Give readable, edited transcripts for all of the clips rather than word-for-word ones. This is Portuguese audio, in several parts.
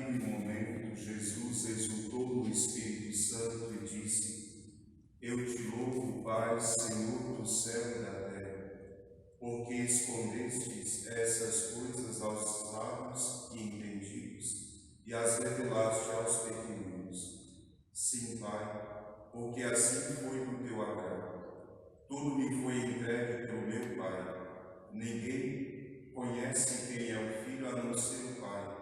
Naquele momento, Jesus exultou no Espírito Santo e disse: Eu te louvo, Pai, Senhor do céu e da terra, porque escondestes essas coisas aos sábios e entendidos e as revelaste aos pequeninos. Sim, Pai, porque assim foi do teu agrado. Tudo me foi entregue pelo meu Pai. Ninguém conhece quem é o Filho a não ser o Pai,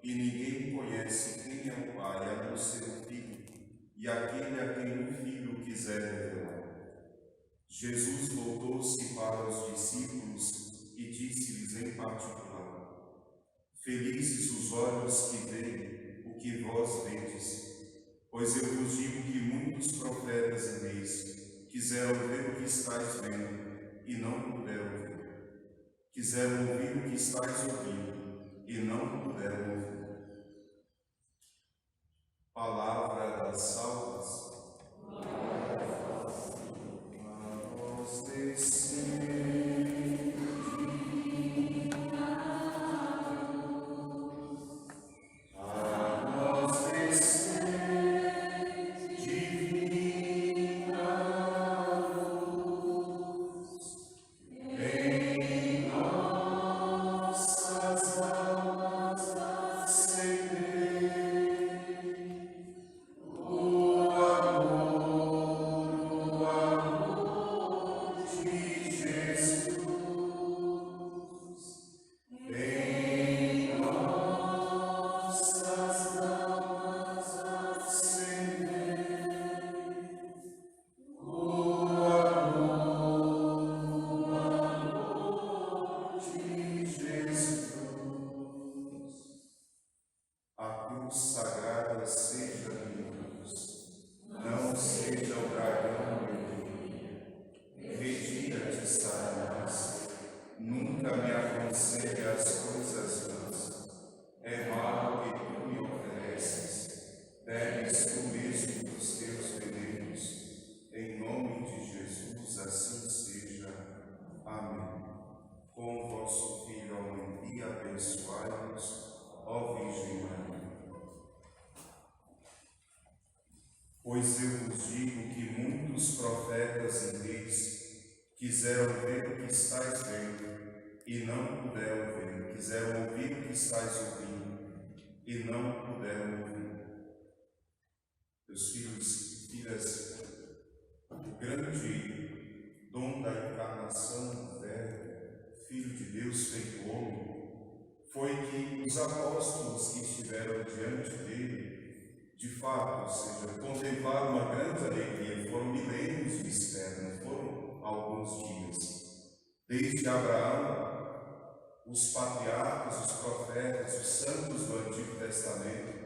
e ninguém conhece quem é o Pai a não ser o Filho, e aquele a quem o Filho quiser revelar. Jesus voltou-se para os discípulos e disse-lhes em particular: Felizes os olhos que veem o que vós vedes, pois eu vos digo que muitos profetas e reis quiseram ver o que estáis vendo e não puderam ver. Quiseram ouvir o que estáis ouvindo e não puderam ouvir. Palavra da salvação. A vós descer. Sagrada seja a minha cruz, não seja o dragão meu. Retira-te, Satanás, nunca me aconselhe as coisas vãs. É mal que tu me ofereces, bebes tu mesmo dos teus venenos. Em nome de Jesus, assim seja. Amém. Com o vosso Filho aumente e abençoai-nos, ó Virgem Maria. Pois eu vos digo que muitos profetas e reis quiseram ver o que estáis vendo e não puderam ver, quiseram ouvir o que estáis ouvindo e não puderam ouvir. Meus filhos e filhas, o grande dom da encarnação do Verbo, Filho de Deus feito homem, foi que os apóstolos que estiveram diante dele, de fato, ou seja, contemplaram uma grande alegria. Foram milênios de espera, não foram alguns dias. Desde Abraão, os patriarcas, os profetas, os santos do Antigo Testamento,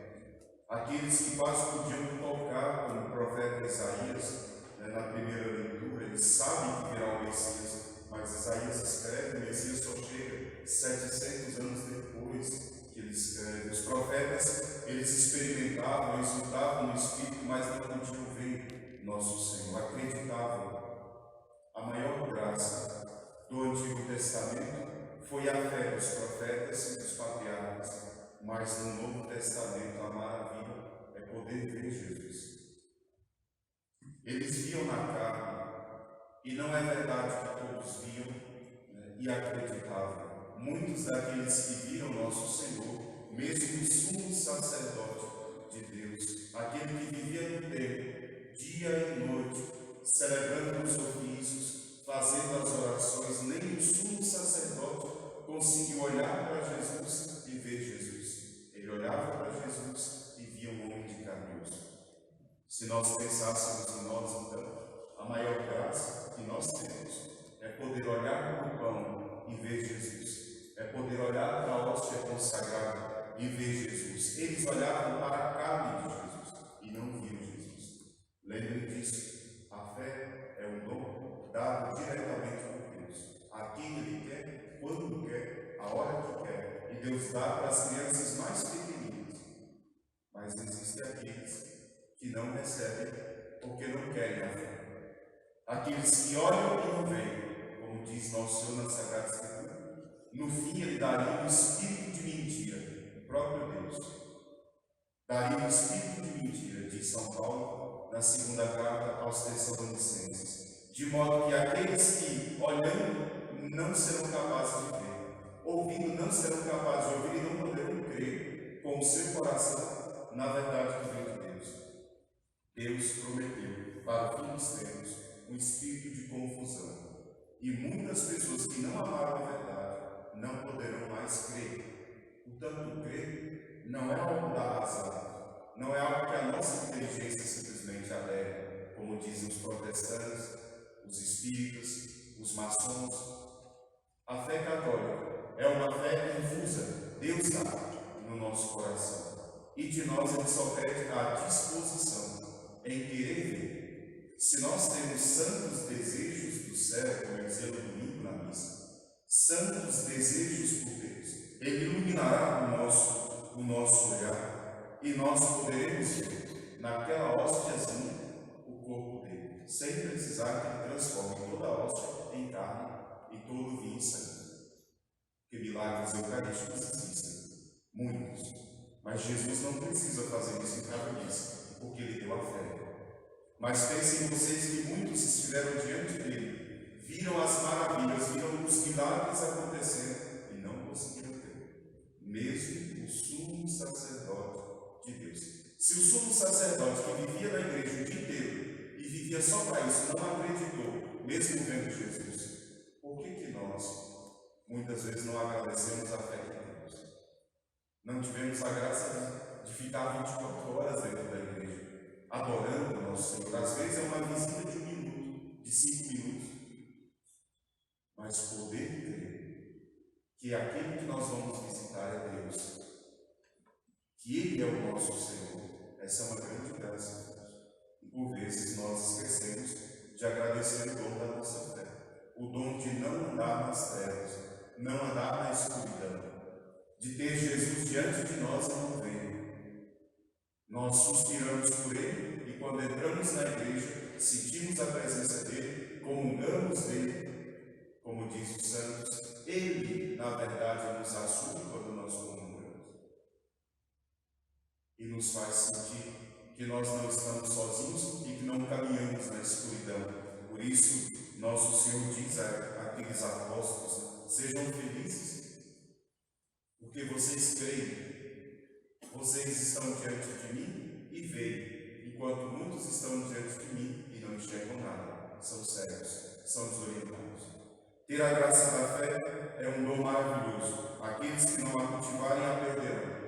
aqueles que quase podiam tocar, como o profeta Isaías, na primeira leitura, eles sabem que virá o Messias, mas Isaías escreve, o Messias só chega 700 anos depois que ele escreve. Os profetas, eles experimentavam, exultavam no Espírito, mas não podiam ver nosso Senhor, acreditavam. A maior graça do Antigo Testamento foi a fé dos profetas e dos patriarcas, mas no Novo Testamento a maravilha é poder ver Jesus. Eles viam na carne, e não é verdade que todos viam e acreditavam. Muitos daqueles que viram nosso Senhor, mesmo o sumo sacerdote de Deus, aquele que vivia no templo, dia e noite, celebrando os ofícios, fazendo as orações, nem o sumo sacerdote conseguiu olhar para Jesus e ver Jesus. Ele olhava para Jesus e via um homem de carne e osso. Se nós pensássemos em nós, então, a maior graça que nós temos é poder olhar para o pão e ver Jesus. É poder olhar para a hóstia consagrada e ver Jesus. Eles olhavam para a carne de Jesus e não viam Jesus. Lembrem disso. A fé é um dom dado diretamente por Deus. A quem Ele quer, quando quer, a hora que quer. E Deus dá para as crianças mais pequeninas. Mas existem aqueles que não recebem porque não querem a fé. Aqueles que olham e não veem, como diz nosso Senhor na Sagrada Escritura. No fim, Ele daria um espírito de mentira, o próprio Deus. daria o espírito de mentira, diz São Paulo, na segunda carta aos Tessalonicenses, de modo que aqueles que, olhando, não serão capazes de ver, ouvindo, não serão capazes de ouvir e não poderão crer com o seu coração na verdade que vem de Deus. Deus prometeu, para o fim dos tempos, um espírito de confusão, e muitas pessoas que não amaram a verdade não poderão mais crer. Portanto, crer não é algo da razão, não é algo que a nossa inteligência simplesmente adere, como dizem os protestantes, os espíritas, os maçons. A fé católica é uma fé infusa, Deus dá no nosso coração, e de nós Ele só pede a disposição em querer ver. Se nós temos santos desejos do céu, como eu dizia no domingo na missa, santos desejos por Deus, Ele iluminará o nosso olhar, e nós poderemos ver naquela hóstiazinha o corpo dele, sem precisar que ele transforme toda a hóstia em carne e todo vinho em sangue. Porque milagres eucarísticos existem, muitos, mas Jesus não precisa fazer isso em cada missa, porque ele deu a fé. Mas pensem vocês que muitos estiveram diante dele, viram as maravilhas, viram os milagres acontecendo e não conseguiram ter. Mesmo o sumo sacerdote de Deus. Se o sumo sacerdote que vivia na igreja o dia inteiro e vivia só para isso não acreditou, mesmo vendo Jesus, por que nós muitas vezes não agradecemos a fé que temos? Não tivemos a graça de ficar 24 horas dentro da igreja, adorando o nosso Senhor. Às vezes é uma visita de 1 minuto, de 5 minutos, mas poder crer que aquele que nós vamos visitar é Deus, que Ele é o nosso Senhor, essa é uma grande graça. E por vezes nós esquecemos de agradecer o dom da nossa fé, o dom de não andar nas trevas, não andar na escuridão, de ter Jesus diante de nós e não ver. Nós suspiramos por Ele e quando entramos na igreja, sentimos a presença dEle, comungamos dEle, como diz os santos, Ele, na verdade, nos assume quando nós comungamos e nos faz sentir que nós não estamos sozinhos e que não caminhamos na escuridão. Por isso, nosso Senhor diz àqueles apóstolos, sejam felizes, porque vocês creem. Vocês estão diante de mim e veem, enquanto muitos estão diante de mim e não enxergam nada, são cegos, são desorientados. Ter a graça da fé é um dom maravilhoso. Aqueles que não a cultivarem a perderão.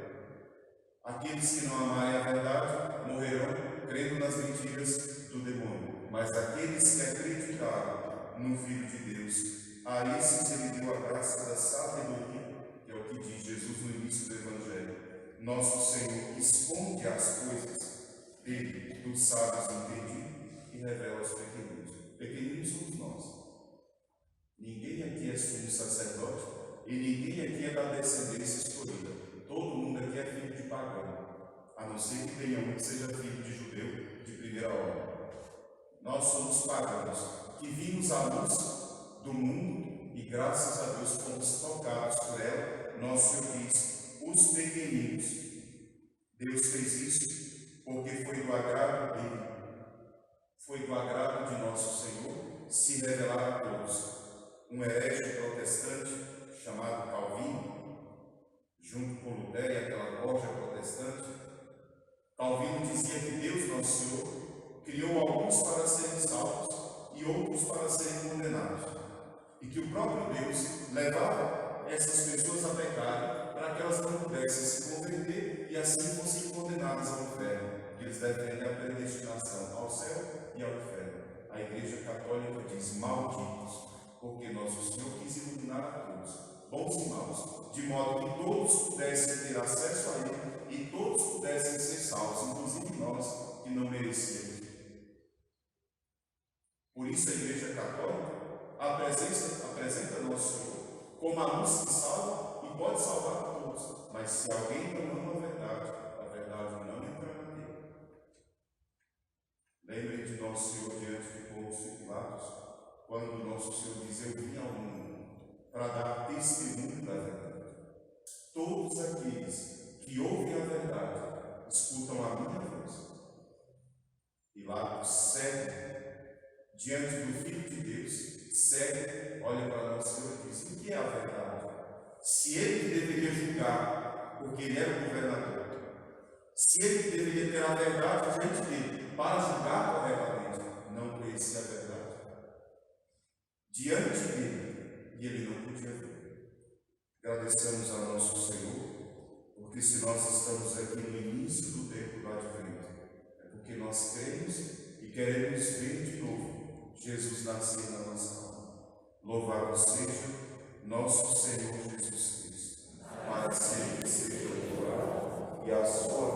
Aqueles que não amarem a verdade morrerão crendo nas mentiras do demônio. Mas aqueles que acreditaram no Filho de Deus, a esses Ele deu a graça da sabedoria, que é o que diz Jesus no início do Evangelho. Nosso Senhor esconde as coisas dele, dos sábios entendidos, e revela aos pequeninos. Pequeninos somos nós. Ninguém aqui é sumo sacerdote e ninguém aqui é da descendência escolhida. Todo mundo aqui é filho de pagão, a não ser que tenha um que seja filho de judeu de primeira hora. Nós somos pagãos, que vimos a luz do mundo e graças a Deus fomos tocados por ela. Nosso Senhor diz, os pequeninos. Deus fez isso porque foi do agrado dele, foi do agrado de nosso Senhor se revelar a todos. Um herege protestante chamado Calvino, junto com Lutero e aquela corja protestante, Calvino dizia que Deus, nosso Senhor, criou alguns para serem salvos e outros para serem condenados, e que o próprio Deus levava essas pessoas a pecarem para que elas não pudessem se converter e assim fossem condenadas ao inferno, porque eles defendem a predestinação ao céu e ao inferno. A Igreja Católica diz, malditos, porque nosso Senhor quis iluminar a todos, bons e maus, de modo que todos pudessem ter acesso a Ele e todos pudessem ser salvos, inclusive nós que não merecíamos. Por isso a Igreja Católica apresenta nosso Senhor como a luz que salva e pode salvar a todos, mas se alguém não ama a verdade não entrará nele. Lembrem de nosso Senhor diante de Pôncio Pilatos, quando nosso Senhor diz, eu vim ao mundo para dar testemunho da verdade. Todos aqueles que ouvem a verdade escutam lado, cego, diante do Filho de Deus, cego, olha para nós, Senhor, e diz: o que é a verdade? Se ele que deveria julgar, porque ele era o governador, se ele que deveria ter a verdade diante dele para julgar corretamente, não conhecia a verdade diante dele, e ele não podia ver. Agradecemos a nosso Senhor, porque se nós estamos aqui no início do tempo do Advento, é porque nós cremos e queremos ver de novo Jesus nascer na nossa alma. Louvado seja nosso Senhor Jesus Cristo. Para sempre seja louvado, e a sua